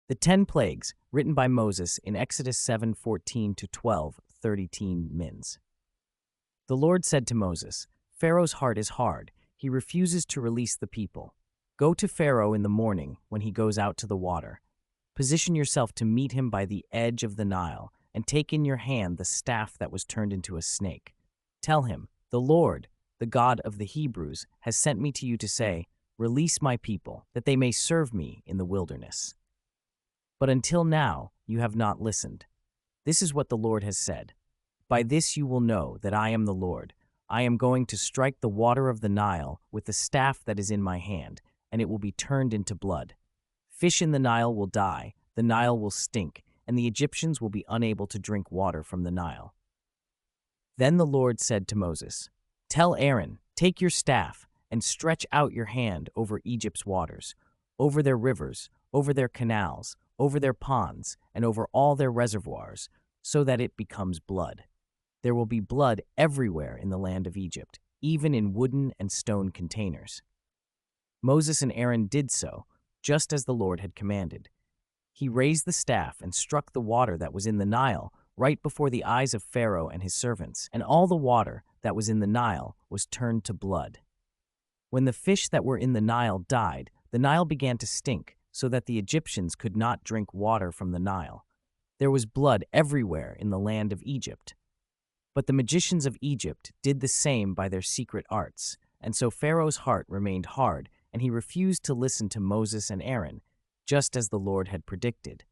The 10 plagues, written by Moses in Exodus 7:14 to 12:13 mins. The Lord said to Moses, Pharaoh's heart is hard. He refuses to release the people. Go to Pharaoh in the morning when he goes out to the water. Position yourself to meet him by the edge of the Nile and take in your hand the staff that was turned into a snake. Tell him, the Lord, the God of the Hebrews, has sent me to you to say, release my people, that they may serve me in the wilderness. But until now you have not listened. This is what the Lord has said. By this you will know that I am the Lord. I am going to strike the water of the Nile with the staff that is in my hand, and it will be turned into blood. Fish in the Nile will die, the Nile will stink, and the Egyptians will be unable to drink water from the Nile. Then the Lord said to Moses, tell Aaron, take your staff and stretch out your hand over Egypt's waters, over their rivers, over their canals, over their ponds, and over all their reservoirs, so that it becomes blood. There will be blood everywhere in the land of Egypt, even in wooden and stone containers. Moses and Aaron did so, just as the Lord had commanded. He raised the staff and struck the water that was in the Nile right before the eyes of Pharaoh and his servants, and all the water that was in the Nile was turned to blood. When the fish that were in the Nile died, the Nile began to stink, so that the Egyptians could not drink water from the Nile. There was blood everywhere in the land of Egypt. But the magicians of Egypt did the same by their secret arts, and so Pharaoh's heart remained hard, and he refused to listen to Moses and Aaron, just as the Lord had predicted.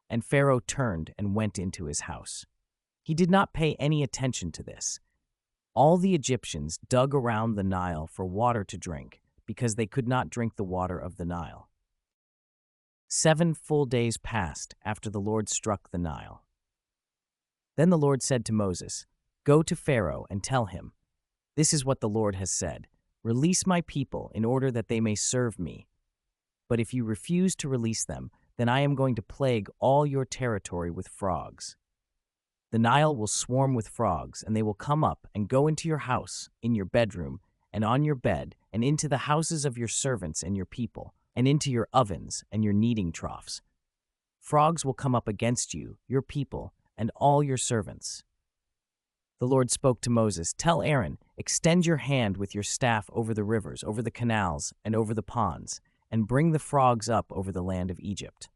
And Pharaoh turned and went into his house. He did not pay any attention to this. All the Egyptians dug around the Nile for water to drink, because they could not drink the water of the Nile. 7 full days passed after the Lord struck the Nile. Then the Lord said to Moses, go to Pharaoh and tell him, this is what the Lord has said, release my people in order that they may serve me. But if you refuse to release them, then I am going to plague all your territory with frogs. The Nile will swarm with frogs, and they will come up and go into your house, in your bedroom, and on your bed, and into the houses of your servants and your people, and into your ovens and your kneading troughs. Frogs will come up against you, your people, and all your servants. The Lord spoke to Moses, tell Aaron, extend your hand with your staff over the rivers, over the canals, and over the ponds, and bring the frogs up over the land of Egypt.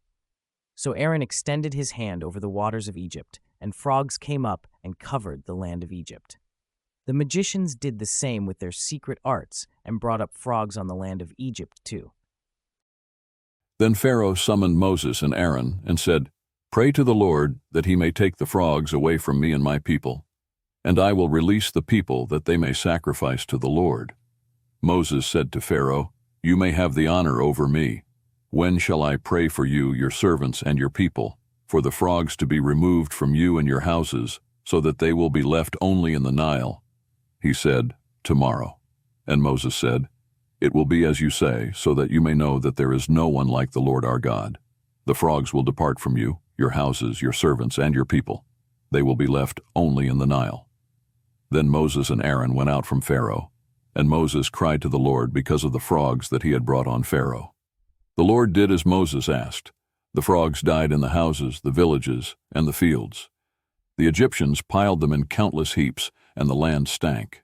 So Aaron extended his hand over the waters of Egypt, and frogs came up and covered the land of Egypt. The magicians did the same with their secret arts and brought up frogs on the land of Egypt too. Then Pharaoh summoned Moses and Aaron and said, pray to the Lord that he may take the frogs away from me and my people, and I will release the people that they may sacrifice to the Lord. Moses said to Pharaoh, you may have the honor over me. When shall I pray for you, your servants, and your people, for the frogs to be removed from you and your houses, so that they will be left only in the Nile? He said, tomorrow. And Moses said, it will be as you say, so that you may know that there is no one like the Lord our God. The frogs will depart from you, your houses, your servants, and your people. They will be left only in the Nile. Then Moses and Aaron went out from Pharaoh, and Moses cried to the Lord because of the frogs that he had brought on Pharaoh. The Lord did as Moses asked. The frogs died in the houses, the villages, and the fields. The Egyptians piled them in countless heaps, and the land stank.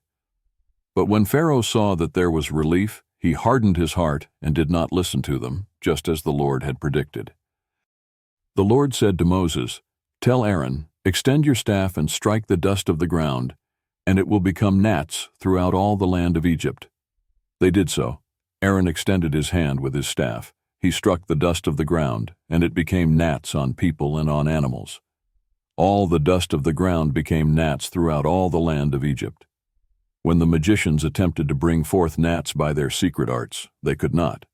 But when Pharaoh saw that there was relief, he hardened his heart and did not listen to them, just as the Lord had predicted. The Lord said to Moses, tell Aaron, extend your staff and strike the dust of the ground, and it will become gnats throughout all the land of Egypt. They did so. Aaron extended his hand with his staff. He struck the dust of the ground, and it became gnats on people and on animals. All the dust of the ground became gnats throughout all the land of Egypt. When the magicians attempted to bring forth gnats by their secret arts, they could not.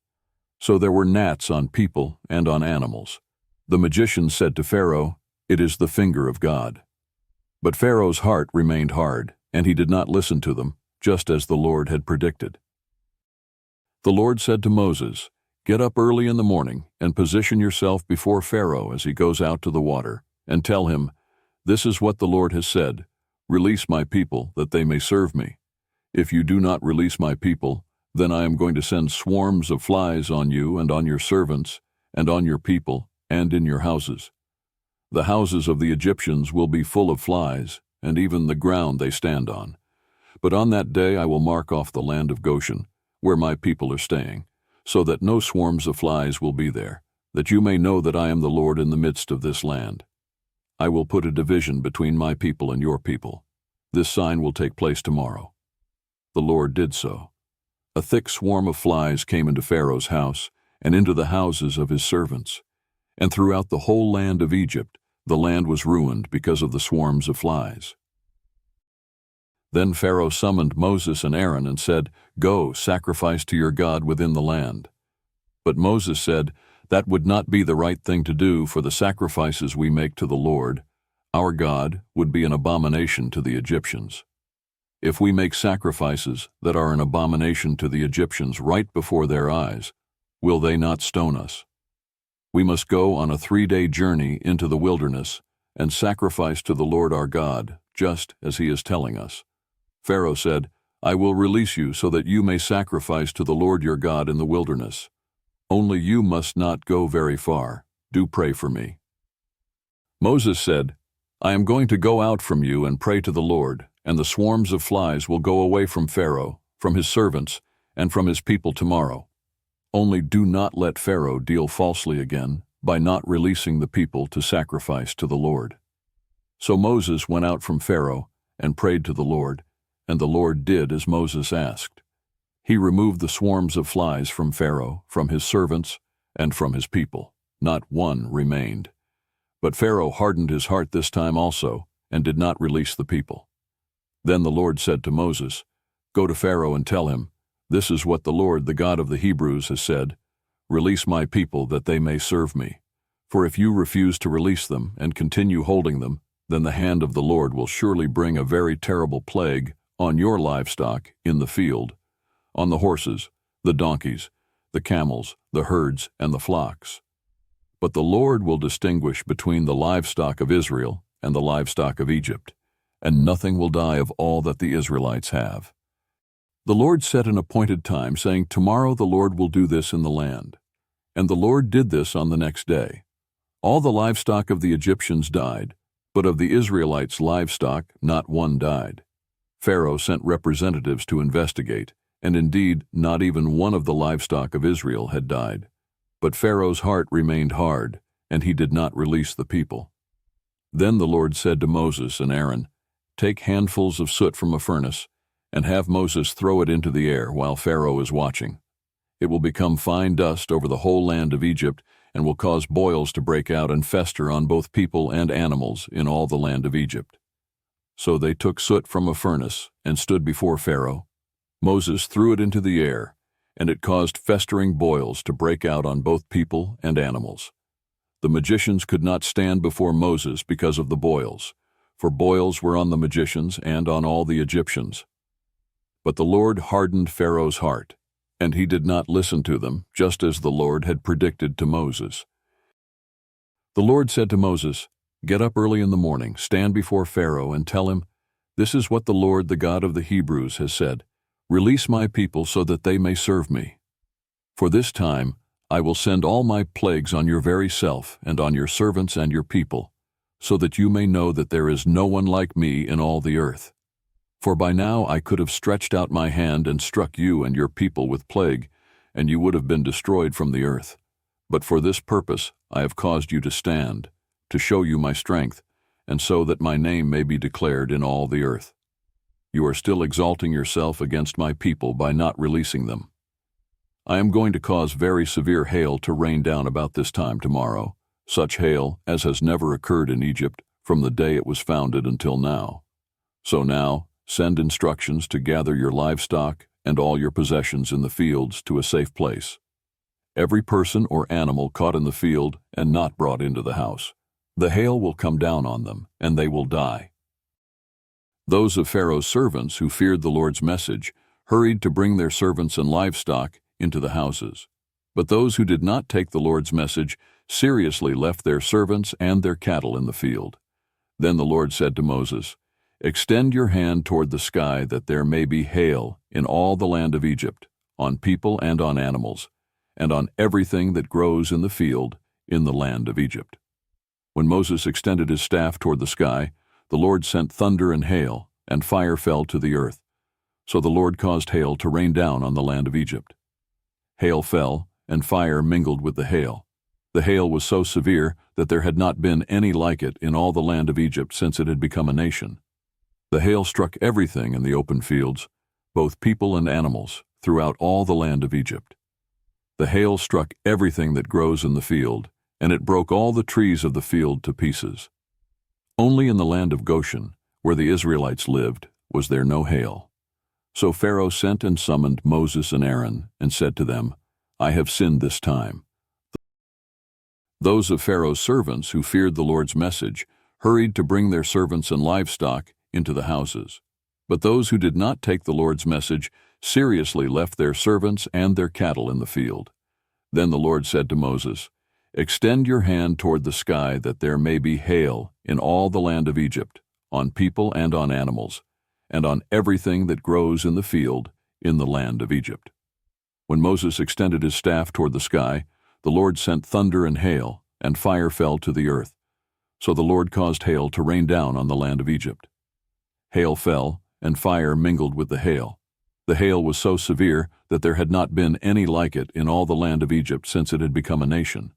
So there were gnats on people and on animals. The magicians said to Pharaoh, it is the finger of God. But Pharaoh's heart remained hard, and he did not listen to them, just as the Lord had predicted. The Lord said to Moses, get up early in the morning and position yourself before Pharaoh as he goes out to the water, and tell him, this is what the Lord has said, release my people that they may serve me. If you do not release my people, then I am going to send swarms of flies on you and on your servants and on your people, and in your houses. The houses of the Egyptians will be full of flies, and even the ground they stand on. But on that day I will mark off the land of Goshen, where my people are staying, so that no swarms of flies will be there, that you may know that I am the Lord in the midst of this land. I will put a division between my people and your people. This sign will take place tomorrow." The Lord did so. A thick swarm of flies came into Pharaoh's house and into the houses of his servants. And throughout the whole land of Egypt, the land was ruined because of the swarms of flies. Then Pharaoh summoned Moses and Aaron and said, "Go, sacrifice to your God within the land." But Moses said, "That would not be the right thing to do, for the sacrifices we make to the Lord, our God, would be an abomination to the Egyptians. If we make sacrifices that are an abomination to the Egyptians right before their eyes, will they not stone us? We must go on a 3-day journey into the wilderness and sacrifice to the Lord our God, just as he is telling us." Pharaoh said, "I will release you so that you may sacrifice to the Lord your God in the wilderness. Only you must not go very far. Do pray for me." Moses said, "I am going to go out from you and pray to the Lord, and the swarms of flies will go away from Pharaoh, from his servants, and from his people tomorrow. Only do not let Pharaoh deal falsely again by not releasing the people to sacrifice to the Lord." So Moses went out from Pharaoh and prayed to the Lord, and the Lord did as Moses asked. He removed the swarms of flies from Pharaoh, from his servants, and from his people. Not one remained. But Pharaoh hardened his heart this time also, and did not release the people. Then the Lord said to Moses, "Go to Pharaoh and tell him, 'This is what the Lord, the God of the Hebrews, has said. Release my people that they may serve me. For if you refuse to release them and continue holding them, then the hand of the Lord will surely bring a very terrible plague on your livestock in the field, on the horses, the donkeys, the camels, the herds, and the flocks. But the Lord will distinguish between the livestock of Israel and the livestock of Egypt, and nothing will die of all that the Israelites have.'" The Lord set an appointed time, saying, "Tomorrow the Lord will do this in the land." And the Lord did this on the next day. All the livestock of the Egyptians died, but of the Israelites' livestock not one died. Pharaoh sent representatives to investigate, and indeed not even one of the livestock of Israel had died. But Pharaoh's heart remained hard, and he did not release the people. Then the Lord said to Moses and Aaron, "Take handfuls of soot from a furnace, and have Moses throw it into the air while Pharaoh is watching. It will become fine dust over the whole land of Egypt, and will cause boils to break out and fester on both people and animals in all the land of Egypt." So they took soot from a furnace and stood before Pharaoh. Moses threw it into the air, and it caused festering boils to break out on both people and animals. The magicians could not stand before Moses because of the boils, for boils were on the magicians and on all the Egyptians. But the Lord hardened Pharaoh's heart, and he did not listen to them, just as the Lord had predicted to Moses. The Lord said to Moses, "Get up early in the morning, stand before Pharaoh, and tell him, 'This is what the Lord, the God of the Hebrews, has said. Release my people so that they may serve me. For this time I will send all my plagues on your very self and on your servants and your people, so that you may know that there is no one like me in all the earth. For by now I could have stretched out my hand and struck you and your people with plague, and you would have been destroyed from the earth. But for this purpose I have caused you to stand, to show you my strength, and so that my name may be declared in all the earth. You are still exalting yourself against my people by not releasing them. I am going to cause very severe hail to rain down about this time tomorrow, such hail as has never occurred in Egypt from the day it was founded until now. So now, send instructions to gather your livestock and all your possessions in the fields to a safe place. Every person or animal caught in the field and not brought into the house. The hail will come down on them, and they will die." Those of Pharaoh's servants who feared the Lord's message hurried to bring their servants and livestock into the houses. But those who did not take the Lord's message seriously left their servants and their cattle in the field. Then the Lord said to Moses, "Extend your hand toward the sky that there may be hail in all the land of Egypt, on people and on animals, and on everything that grows in the field, in the land of Egypt. When Moses extended his staff toward the sky, the Lord sent thunder and hail, and fire fell to the earth. So the Lord caused hail to rain down on the land of Egypt. Hail fell, and fire mingled with the hail. The hail was so severe that there had not been any like it in all the land of Egypt since it had become a nation. The hail struck everything in the open fields, both people and animals, throughout all the land of Egypt. The hail struck everything that grows in the field, and it broke all the trees of the field to pieces. Only in the land of Goshen, where the Israelites lived, was there no hail. So Pharaoh sent and summoned Moses and Aaron, and said to them, I have sinned this time. Those of Pharaoh's servants who feared the Lord's message hurried to bring their servants and livestock into the houses. But those who did not take the Lord's message seriously left their servants and their cattle in the field. Then the Lord said to Moses, Extend your hand toward the sky that there may be hail in all the land of Egypt, on people and on animals, and on everything that grows in the field in the land of Egypt. When Moses extended his staff toward the sky, the Lord sent thunder and hail, and fire fell to the earth. So the Lord caused hail to rain down on the land of Egypt. Hail fell, and fire mingled with the hail. The hail was so severe that there had not been any like it in all the land of Egypt since it had become a nation.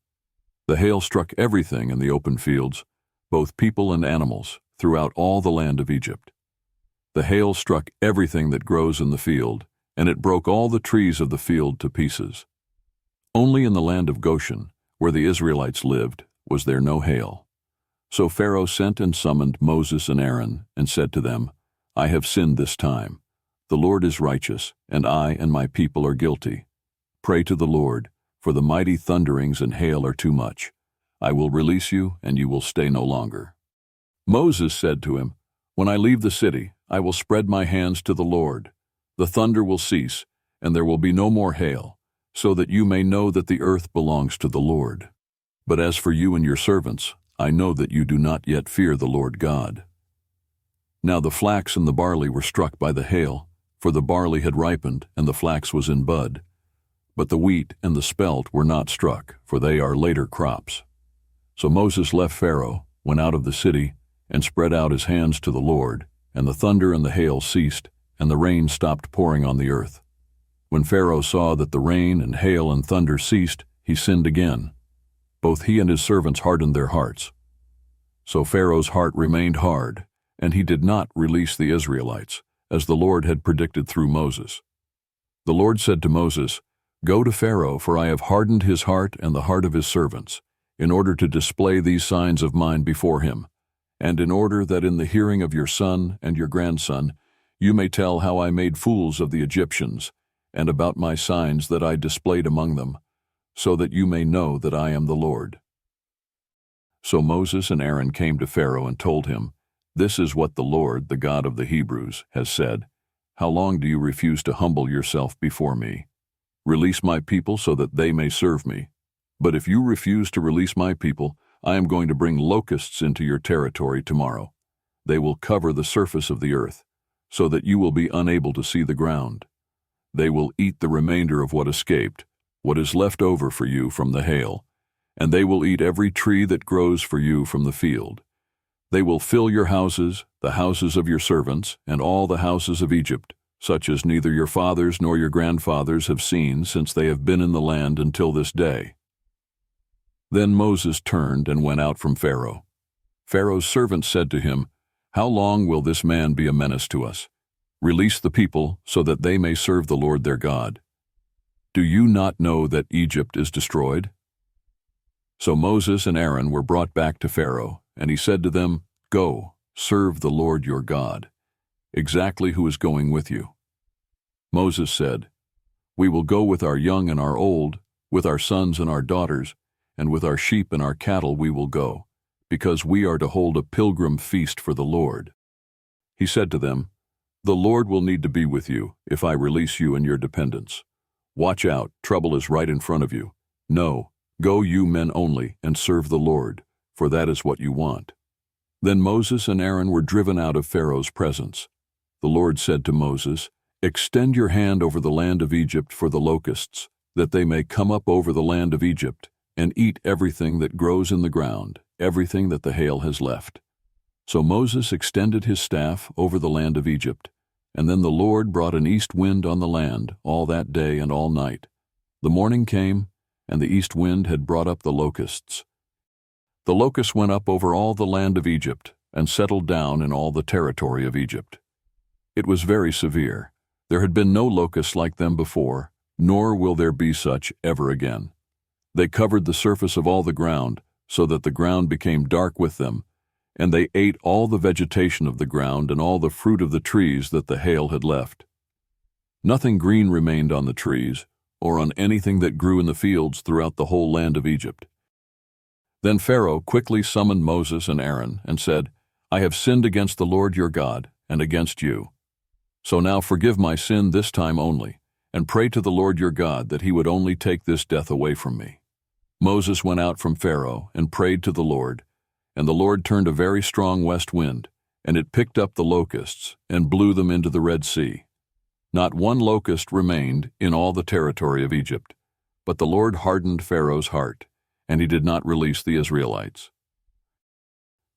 The hail struck everything in the open fields, both people and animals, throughout all the land of Egypt. The hail struck everything that grows in the field, and it broke all the trees of the field to pieces. Only in the land of Goshen, where the Israelites lived, was there no hail. So Pharaoh sent and summoned Moses and Aaron, and said to them, I have sinned this time. The Lord is righteous, and I and my people are guilty. Pray to the Lord, for the mighty thunderings and hail are too much. I will release you, and you will stay no longer. Moses said to him, When I leave the city, I will spread my hands to the Lord. The thunder will cease, and there will be no more hail, so that you may know that the earth belongs to the Lord. But as for you and your servants, I know that you do not yet fear the Lord God. Now the flax and the barley were struck by the hail, for the barley had ripened, and the flax was in bud. But the wheat and the spelt were not struck, for they are later crops. So Moses left Pharaoh, went out of the city, and spread out his hands to the Lord, and the thunder and the hail ceased, and the rain stopped pouring on the earth. When Pharaoh saw that the rain and hail and thunder ceased, he sinned again. Both he and his servants hardened their hearts. So Pharaoh's heart remained hard, and he did not release the Israelites, as the Lord had predicted through Moses. The Lord said to Moses, Go to Pharaoh, for I have hardened his heart and the heart of his servants, in order to display these signs of mine before him, and in order that in the hearing of your son and your grandson you may tell how I made fools of the Egyptians, and about my signs that I displayed among them, so that you may know that I am the Lord. So Moses and Aaron came to Pharaoh and told him, This is what the Lord, the God of the Hebrews, has said. How long do you refuse to humble yourself before me? Release my people so that they may serve me. But if you refuse to release my people, I am going to bring locusts into your territory tomorrow. They will cover the surface of the earth, so that you will be unable to see the ground. They will eat the remainder of what escaped, what is left over for you from the hail, and they will eat every tree that grows for you from the field. They will fill your houses, the houses of your servants, and all the houses of Egypt, such as neither your fathers nor your grandfathers have seen since they have been in the land until this day. Then Moses turned and went out from Pharaoh. Pharaoh's servants said to him, How long will this man be a menace to us? Release the people so that they may serve the Lord their God. Do you not know that Egypt is destroyed? So Moses and Aaron were brought back to Pharaoh, and he said to them, Go, serve the Lord your God. Exactly who is going with you? Moses said, We will go with our young and our old, with our sons and our daughters, and with our sheep and our cattle we will go, because we are to hold a pilgrim feast for the Lord. He said to them, The Lord will need to be with you if I release you and your dependents. Watch out, trouble is right in front of you. No, go you men only and serve the Lord, for that is what you want. Then Moses and Aaron were driven out of Pharaoh's presence. The Lord said to Moses, Extend your hand over the land of Egypt for the locusts, that they may come up over the land of Egypt, and eat everything that grows in the ground, everything that the hail has left." So Moses extended his staff over the land of Egypt, and then the Lord brought an east wind on the land all that day and all night. The morning came, and the east wind had brought up the locusts. The locusts went up over all the land of Egypt and settled down in all the territory of Egypt. It was very severe. There had been no locusts like them before, nor will there be such ever again. They covered the surface of all the ground, so that the ground became dark with them, and they ate all the vegetation of the ground and all the fruit of the trees that the hail had left. Nothing green remained on the trees, or on anything that grew in the fields throughout the whole land of Egypt. Then Pharaoh quickly summoned Moses and Aaron and said, "I have sinned against the Lord your God and against you. So now forgive my sin this time only, and pray to the Lord your God that he would only take this death away from me." Moses went out from Pharaoh and prayed to the Lord, and the Lord turned a very strong west wind, and it picked up the locusts and blew them into the Red Sea. Not one locust remained in all the territory of Egypt, but the Lord hardened Pharaoh's heart, and he did not release the Israelites.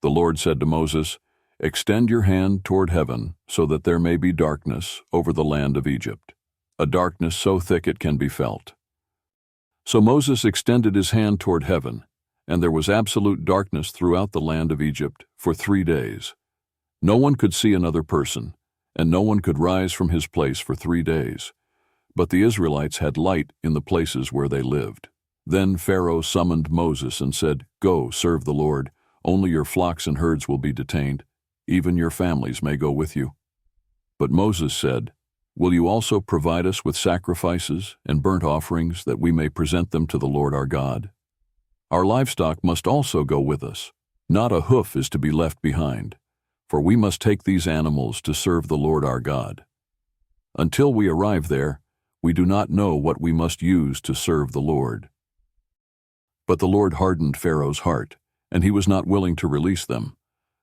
The Lord said to Moses, "Extend your hand toward heaven so that there may be darkness over the land of Egypt, a darkness so thick it can be felt." So Moses extended his hand toward heaven, and there was absolute darkness throughout the land of Egypt for 3 days. No one could see another person, and no one could rise from his place for 3 days. But the Israelites had light in the places where they lived. Then Pharaoh summoned Moses and said, "Go, serve the Lord. Only your flocks and herds will be detained. Even your families may go with you." But Moses said, "Will you also provide us with sacrifices and burnt offerings that we may present them to the Lord our God? Our livestock must also go with us. Not a hoof is to be left behind, for we must take these animals to serve the Lord our God. Until we arrive there, we do not know what we must use to serve the Lord." But the Lord hardened Pharaoh's heart, and he was not willing to release them.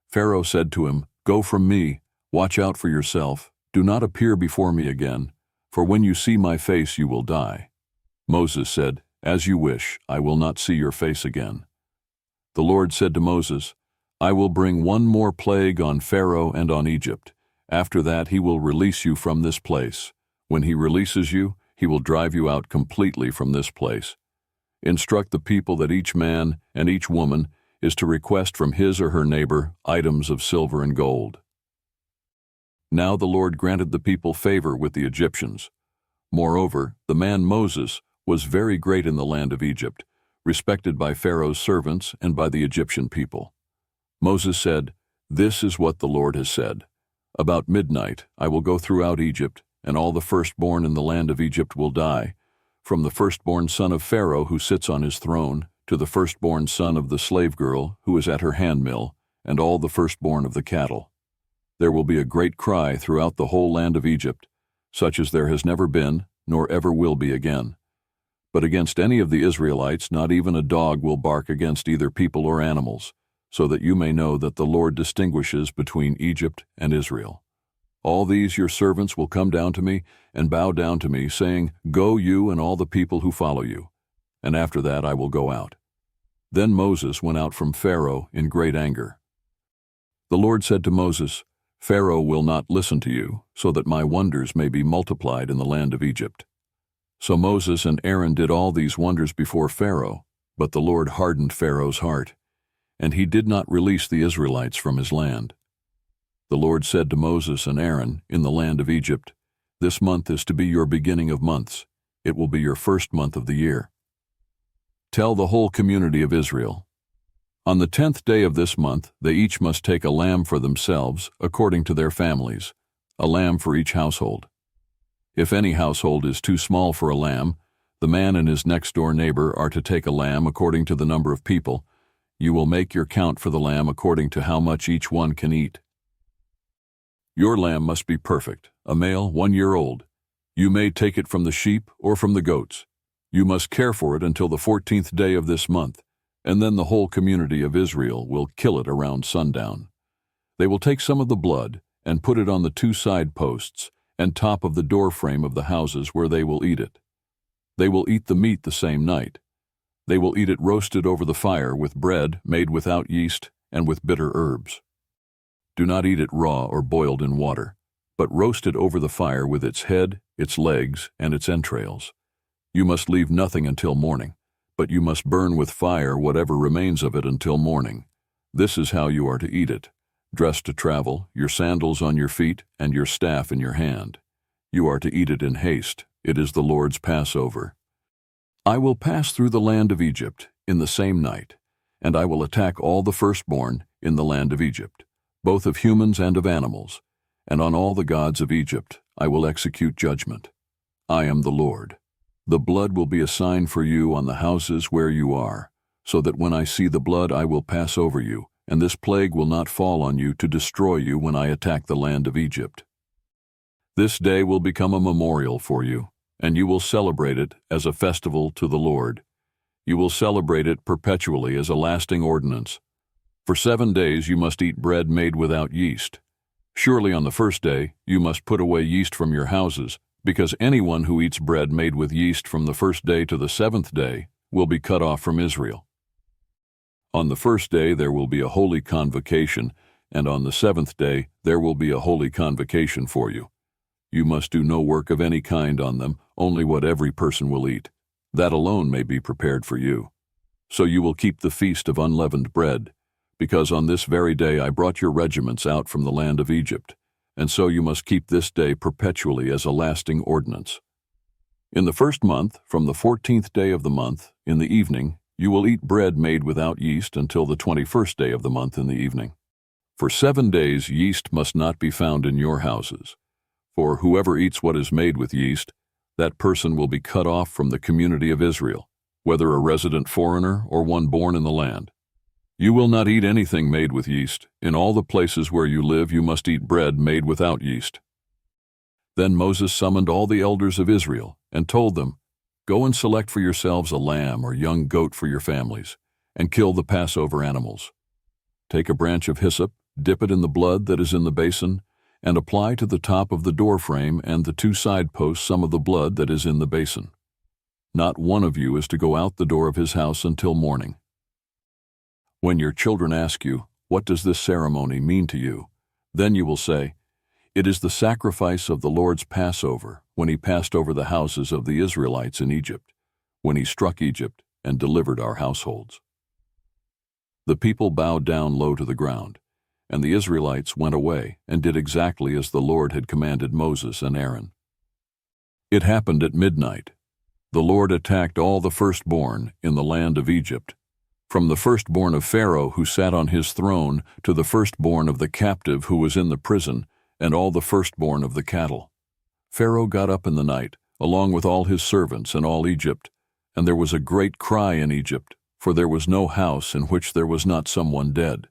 Pharaoh said to him, "Go from me, watch out for yourself, do not appear before me again, for when you see my face you will die." Moses said, "As you wish, I will not see your face again." The Lord said to Moses, "I will bring one more plague on Pharaoh and on Egypt. After that he will release you from this place. When he releases you, he will drive you out completely from this place. Instruct the people that each man and each woman is to request from his or her neighbor items of silver and gold." Now the Lord granted the people favor with the Egyptians. Moreover, the man Moses was very great in the land of Egypt, respected by Pharaoh's servants and by the Egyptian people. Moses said, "This is what the Lord has said. About midnight I will go throughout Egypt, and all the firstborn in the land of Egypt will die, from the firstborn son of Pharaoh who sits on his throne, to the firstborn son of the slave girl who is at her handmill, and all the firstborn of the cattle. There will be a great cry throughout the whole land of Egypt, such as there has never been, nor ever will be again. But against any of the Israelites not even a dog will bark against either people or animals, so that you may know that the Lord distinguishes between Egypt and Israel. All these your servants will come down to me and bow down to me, saying, 'Go you and all the people who follow you.' And after that I will go out." Then Moses went out from Pharaoh in great anger. The Lord said to Moses, "Pharaoh will not listen to you, so that my wonders may be multiplied in the land of Egypt." So Moses and Aaron did all these wonders before Pharaoh, but the Lord hardened Pharaoh's heart, and he did not release the Israelites from his land. The Lord said to Moses and Aaron in the land of Egypt, "This month is to be your beginning of months. It will be your first month of the year. Tell the whole community of Israel, on the 10th day of this month they each must take a lamb for themselves according to their families, a lamb for each household. If any household is too small for a lamb, the man and his next-door neighbor are to take a lamb according to the number of people. You will make your count for the lamb according to how much each one can eat. Your lamb must be perfect, a male 1 year old. You may take it from the sheep or from the goats. You must care for it until the 14th day of this month, and then the whole community of Israel will kill it around sundown. They will take some of the blood and put it on the 2 side posts and top of the door frame of the houses where they will eat it. They will eat the meat the same night. They will eat it roasted over the fire with bread made without yeast and with bitter herbs. Do not eat it raw or boiled in water, but roast it over the fire with its head, its legs, and its entrails. You must leave nothing until morning, but you must burn with fire whatever remains of it until morning. This is how you are to eat it, dressed to travel, your sandals on your feet, and your staff in your hand. You are to eat it in haste. It is the Lord's Passover. I will pass through the land of Egypt in the same night, and I will attack all the firstborn in the land of Egypt, both of humans and of animals, and on all the gods of Egypt I will execute judgment. I am the Lord. The blood will be a sign for you on the houses where you are, so that when I see the blood I will pass over you, and this plague will not fall on you to destroy you when I attack the land of Egypt. This day will become a memorial for you, and you will celebrate it as a festival to the Lord. You will celebrate it perpetually as a lasting ordinance. For 7 days you must eat bread made without yeast. Surely on the first day you must put away yeast from your houses, because anyone who eats bread made with yeast from the first day to the 7th day will be cut off from Israel. On the first day there will be a holy convocation, and on the 7th day there will be a holy convocation for you. You must do no work of any kind on them, only what every person will eat. That alone may be prepared for you. So you will keep the feast of unleavened bread, because on this very day I brought your regiments out from the land of Egypt, and so you must keep this day perpetually as a lasting ordinance. In the first month, from the 14th day of the month, in the evening, you will eat bread made without yeast until the 21st day of the month in the evening. For 7 days yeast must not be found in your houses. For whoever eats what is made with yeast, that person will be cut off from the community of Israel, whether a resident foreigner or one born in the land. You will not eat anything made with yeast. In all the places where you live you must eat bread made without yeast. Then Moses summoned all the elders of Israel and told them, Go and select for yourselves a lamb or young goat for your families, and kill the Passover animals. Take a branch of hyssop, dip it in the blood that is in the basin, and apply to the top of the doorframe and the 2 side posts some of the blood that is in the basin. Not one of you is to go out the door of his house until morning. When your children ask you, What does this ceremony mean to you? Then you will say, It is the sacrifice of the Lord's Passover, when he passed over the houses of the Israelites in Egypt, when he struck Egypt and delivered our households. The people bowed down low to the ground, and the Israelites went away and did exactly as the Lord had commanded Moses and Aaron. It happened at midnight. The Lord attacked all the firstborn in the land of Egypt, from the firstborn of Pharaoh who sat on his throne to the firstborn of the captive who was in the prison, and all the firstborn of the cattle. Pharaoh got up in the night, along with all his servants and all Egypt, and there was a great cry in Egypt, for there was no house in which there was not someone dead.